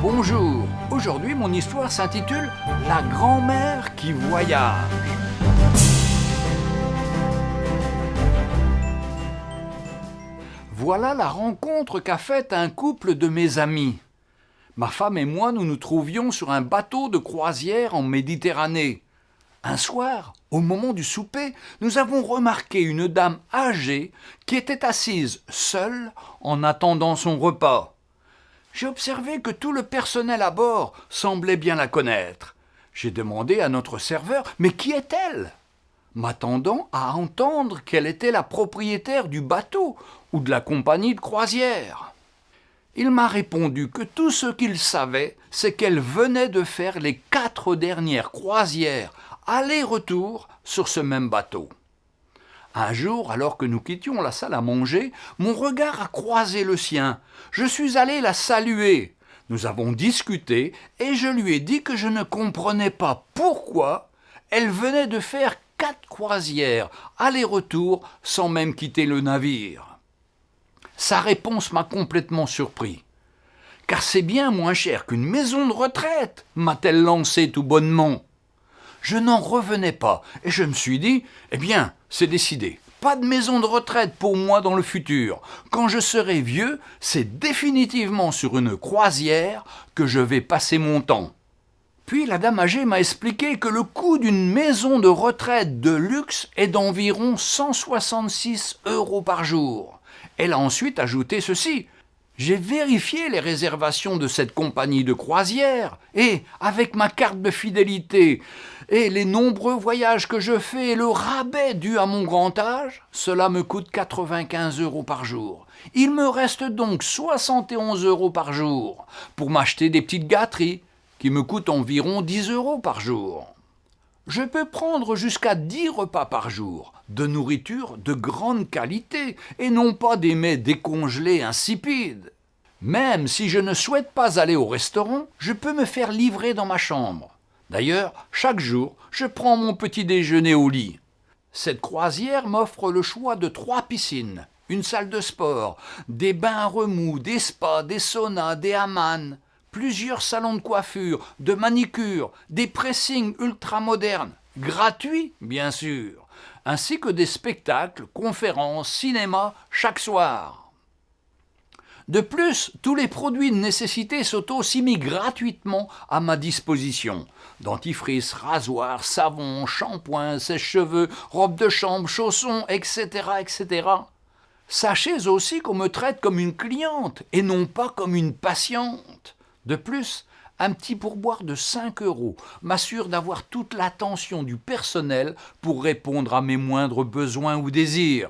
Bonjour, aujourd'hui mon histoire s'intitule « La grand-mère qui voyage ». Voilà la rencontre qu'a faite un couple de mes amis. Ma femme et moi, nous nous trouvions sur un bateau de croisière en Méditerranée. Un soir, au moment du souper, nous avons remarqué une dame âgée qui était assise seule en attendant son repas. J'ai observé que tout le personnel à bord semblait bien la connaître. J'ai demandé à notre serveur « Mais qui est-elle » m'attendant à entendre qu'elle était la propriétaire du bateau ou de la compagnie de croisière. Il m'a répondu que tout ce qu'il savait, c'est qu'elle venait de faire les 4 dernières croisières aller-retour sur ce même bateau. Un jour, alors que nous quittions la salle à manger, mon regard a croisé le sien. Je suis allé la saluer. Nous avons discuté et je lui ai dit que je ne comprenais pas pourquoi elle venait de faire 4 croisières aller-retour sans même quitter le navire. Sa réponse m'a complètement surpris. Car c'est bien moins cher qu'une maison de retraite, m'a-t-elle lancé tout bonnement. Je n'en revenais pas et je me suis dit, eh bien, c'est décidé. Pas de maison de retraite pour moi dans le futur. Quand je serai vieux, c'est définitivement sur une croisière que je vais passer mon temps. Puis la dame âgée m'a expliqué que le coût d'une maison de retraite de luxe est d'environ 166 € par jour. Elle a ensuite ajouté ceci. J'ai vérifié les réservations de cette compagnie de croisière et, avec ma carte de fidélité et les nombreux voyages que je fais et le rabais dû à mon grand âge, cela me coûte 95 € par jour. Il me reste donc 71 € par jour pour m'acheter des petites gâteries qui me coûtent environ 10 € par jour. Je peux prendre jusqu'à 10 repas par jour, de nourriture de grande qualité et non pas des mets décongelés insipides. Même si je ne souhaite pas aller au restaurant, je peux me faire livrer dans ma chambre. D'ailleurs, chaque jour, je prends mon petit déjeuner au lit. Cette croisière m'offre le choix de 3 piscines, une salle de sport, des bains à remous, des spas, des saunas, des hammams, plusieurs salons de coiffure, de manicure, des pressings ultramodernes, gratuits bien sûr, ainsi que des spectacles, conférences, cinéma chaque soir. De plus, tous les produits de nécessité sont aussi mis gratuitement à ma disposition. Dentifrice, rasoir, savon, shampoing, sèche-cheveux, robe de chambre, chaussons, etc., etc. Sachez aussi qu'on me traite comme une cliente et non pas comme une patiente. De plus, un petit pourboire de 5 € m'assure d'avoir toute l'attention du personnel pour répondre à mes moindres besoins ou désirs.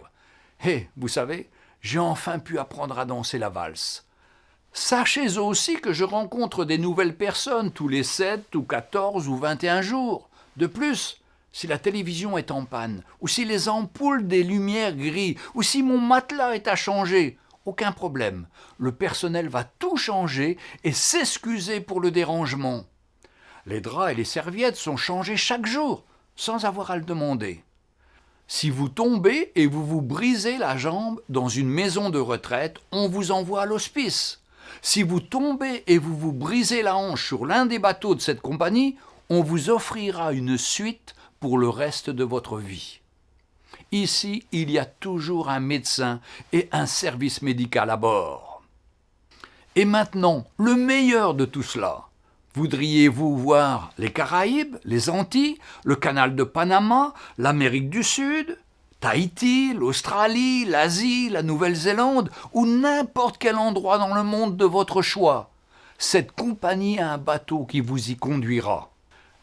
Et, vous savez, j'ai enfin pu apprendre à danser la valse. Sachez aussi que je rencontre des nouvelles personnes tous les 7 ou 14 ou 21 jours. De plus, si la télévision est en panne, ou si les ampoules des lumières grillent, ou si mon matelas est à changer, aucun problème, le personnel va tout changer et s'excuser pour le dérangement. Les draps et les serviettes sont changés chaque jour, sans avoir à le demander. Si vous tombez et vous vous brisez la jambe dans une maison de retraite, on vous envoie à l'hospice. Si vous tombez et vous vous brisez la hanche sur l'un des bateaux de cette compagnie, on vous offrira une suite pour le reste de votre vie. Ici, il y a toujours un médecin et un service médical à bord. Et maintenant, le meilleur de tout cela. Voudriez-vous voir les Caraïbes, les Antilles, le canal de Panama, l'Amérique du Sud, Tahiti, l'Australie, l'Asie, la Nouvelle-Zélande ou n'importe quel endroit dans le monde de votre choix? Cette compagnie a un bateau qui vous y conduira.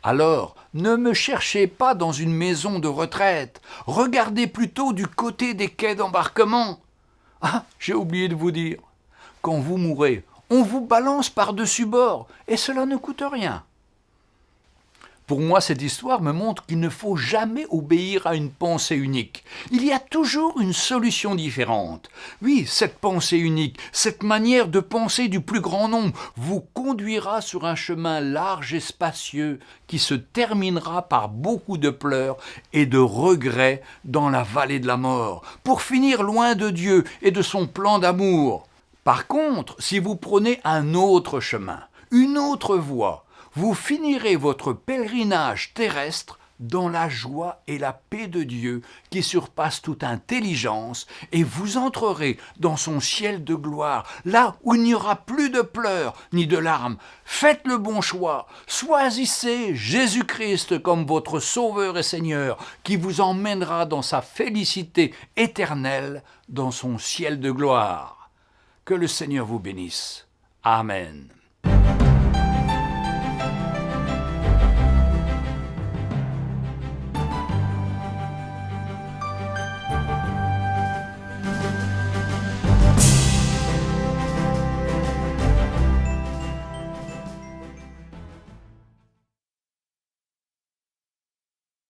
Alors, ne me cherchez pas dans une maison de retraite. Regardez plutôt du côté des quais d'embarquement. Ah, j'ai oublié de vous dire. Quand vous mourrez, on vous balance par-dessus bord et cela ne coûte rien. Pour moi, cette histoire me montre qu'il ne faut jamais obéir à une pensée unique. Il y a toujours une solution différente. Oui, cette pensée unique, cette manière de penser du plus grand nombre vous conduira sur un chemin large et spacieux qui se terminera par beaucoup de pleurs et de regrets dans la vallée de la mort, pour finir loin de Dieu et de son plan d'amour. Par contre, si vous prenez un autre chemin, une autre voie. Vous finirez votre pèlerinage terrestre dans la joie et la paix de Dieu qui surpasse toute intelligence, et vous entrerez dans son ciel de gloire, là où il n'y aura plus de pleurs ni de larmes. Faites le bon choix, choisissez Jésus-Christ comme votre Sauveur et Seigneur, qui vous emmènera dans sa félicité éternelle, dans son ciel de gloire. Que le Seigneur vous bénisse. Amen.